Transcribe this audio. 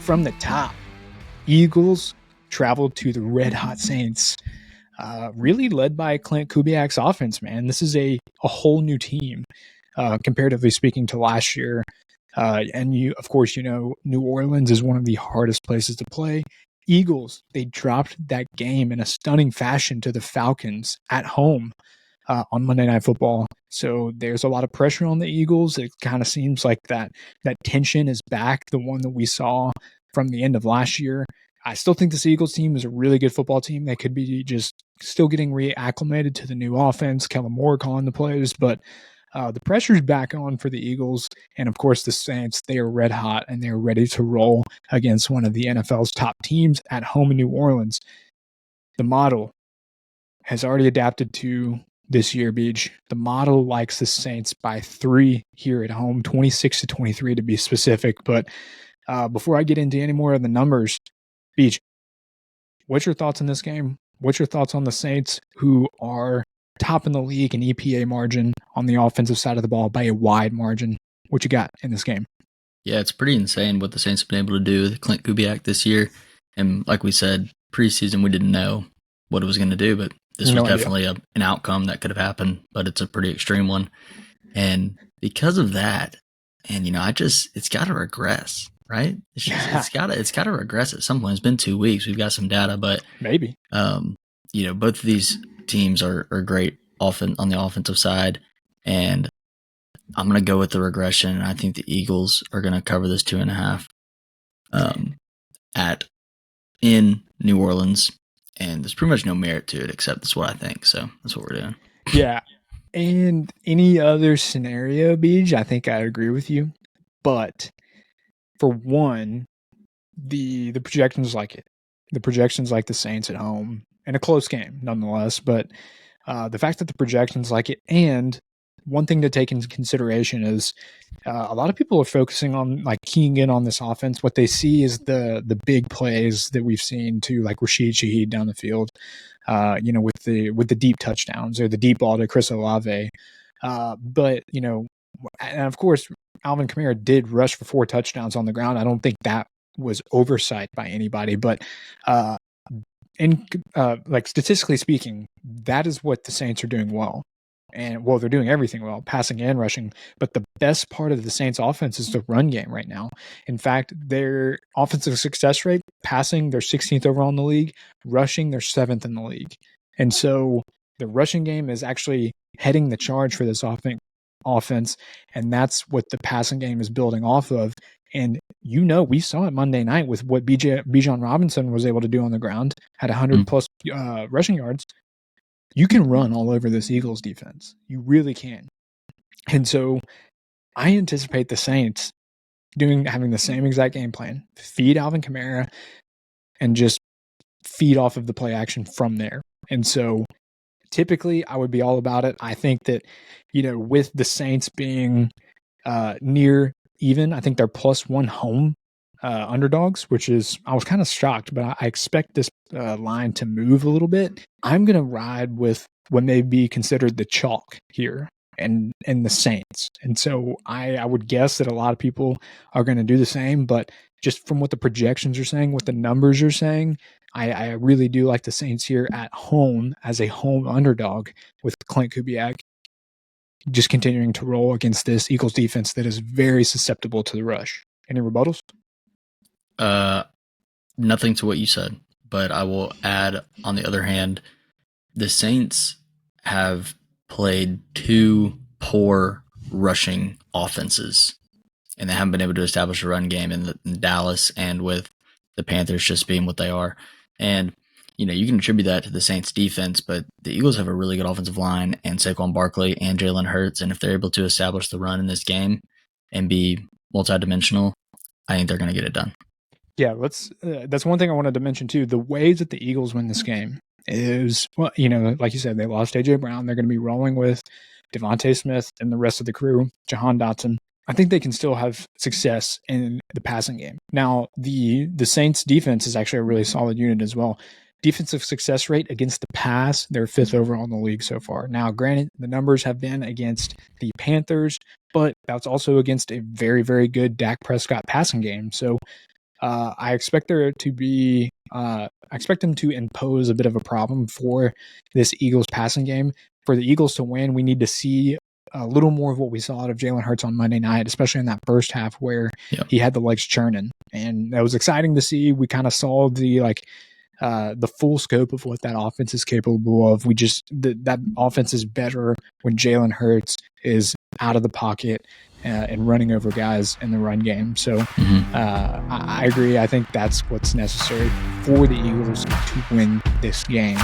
from the top, Eagles traveled to the Red Hot Saints, really led by Clint Kubiak's offense, man. This is a whole new team, comparatively speaking to last year. And of course, New Orleans is one of the hardest places to play. Eagles, they dropped that game in a stunning fashion to the Falcons at home on Monday Night Football. So there's a lot of pressure on the Eagles. It kind of seems like that tension is back, the one that we saw from the end of last year. I still think this Eagles team is a really good football team. They could be just still getting reacclimated to the new offense, Kellen Moore calling the plays, but the pressure's back on for the Eagles. And of course, the Saints, they are red hot and they're ready to roll against one of the NFL's top teams at home in New Orleans. The model has already adapted to this year, Beach. The model likes the Saints by 3 here at home, 26-23 to be specific. But before I get into any more of the numbers, Beach, what's your thoughts on this game? What's your thoughts on the Saints, who are top in the league in EPA margin on the offensive side of the ball by a wide margin? What you got in this game? Yeah, it's pretty insane what the Saints have been able to do with Clint Kubiak this year. And like we said, preseason, we didn't know what it was going to do, but this was definitely an outcome that could have happened, but it's a pretty extreme one. And because of that, and it's got to regress, right? It's got to regress at some point. It's been 2 weeks. We've got some data, but maybe. Both of these teams are great on the offensive side, and I'm going to go with the regression. I think the Eagles are going to cover this 2.5 in New Orleans, and there's pretty much no merit to it except that's what I think. So that's what we're doing. Yeah, and any other scenario, Beej, I think I agree with you, but for one, the projections like it. The projections like the Saints at home, and a close game nonetheless, but the fact that the projections like it, and one thing to take into consideration is a lot of people are focusing on keying in on this offense. What they see is the big plays that we've seen to Rashid Shaheed down the field, with the deep touchdowns or the deep ball to Chris Olave. But and of course, Alvin Kamara did rush for 4 touchdowns on the ground. I don't think that was oversight by anybody, but statistically speaking, that is what the Saints are doing well. And they're doing everything well, passing and rushing. But the best part of the Saints offense is the run game right now. In fact, their offensive success rate, passing, they're 16th overall in the league, rushing, they're 7th in the league. And so the rushing game is actually heading the charge for this offense. And that's what the passing game is building off of. And we saw it Monday night with what Bijan Robinson was able to do on the ground, had 100 plus rushing yards. You can run all over this Eagles defense. You really can. And so I anticipate the Saints having the same exact game plan. Feed Alvin Kamara and just feed off of the play action from there. And so typically I would be all about it. I think that, with the Saints being near even, I think they're +1 home underdogs, which is, I was kind of shocked, but I expect this line to move a little bit. I'm going to ride with what may be considered the chalk here and the Saints. And so I would guess that a lot of people are going to do the same, but just from what the projections are saying, what the numbers are saying, I really do like the Saints here at home as a home underdog with Clint Kubiak just continuing to roll against this Eagles defense that is very susceptible to the rush. Any rebuttals? Nothing to what you said, but I will add, on the other hand, the Saints have played 2 poor rushing offenses, and they haven't been able to establish a run game in Dallas and with the Panthers just being what they are. And, you can attribute that to the Saints defense, but the Eagles have a really good offensive line and Saquon Barkley and Jalen Hurts. And if they're able to establish the run in this game and be multidimensional, I think they're going to get it done. Yeah, that's one thing I wanted to mention too. The ways that the Eagles win this game is, like you said, they lost A.J. Brown. They're going to be rolling with Devontae Smith and the rest of the crew, Jahan Dotson. I think they can still have success in the passing game. Now, the Saints defense is actually a really solid unit as well. Defensive success rate against the pass, they're 5th overall in the league so far. Now, granted, the numbers have been against the Panthers, but that's also against a very, very good Dak Prescott passing game. So I expect there to be. I expect them to impose a bit of a problem for this Eagles passing game. For the Eagles to win, we need to see a little more of what we saw out of Jalen Hurts on Monday night, especially in that first half where he had the legs churning, and that was exciting to see. We kind of saw the full scope of what that offense is capable of. That offense is better when Jalen Hurts is out of the pocket and running over guys in the run game. So I agree. I think that's what's necessary for the Eagles to win this game.